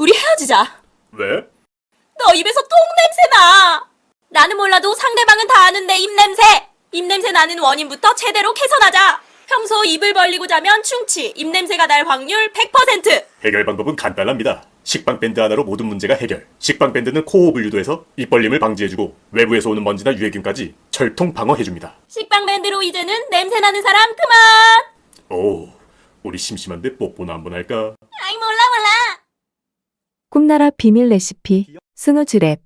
우리 헤어지자. 왜? 너 입에서 똥냄새 나. 나는 몰라도 상대방은 다 아는데 입냄새. 입냄새 나는 원인부터 제대로 개선하자. 평소 입을 벌리고 자면 충치, 입냄새가 날 확률 100%. 해결 방법은 간단합니다. 식빵밴드 하나로 모든 문제가 해결. 식빵밴드는 코호흡을 유도해서 입 벌림을 방지해주고 외부에서 오는 먼지나 유해균까지 철통 방어해줍니다. 식빵밴드로 이제는 냄새 나는 사람 그만. 오, 우리 심심한데 뽀뽀나 한번 할까? 아이 몰라. 꿈나라 비밀 레시피 스누즈랩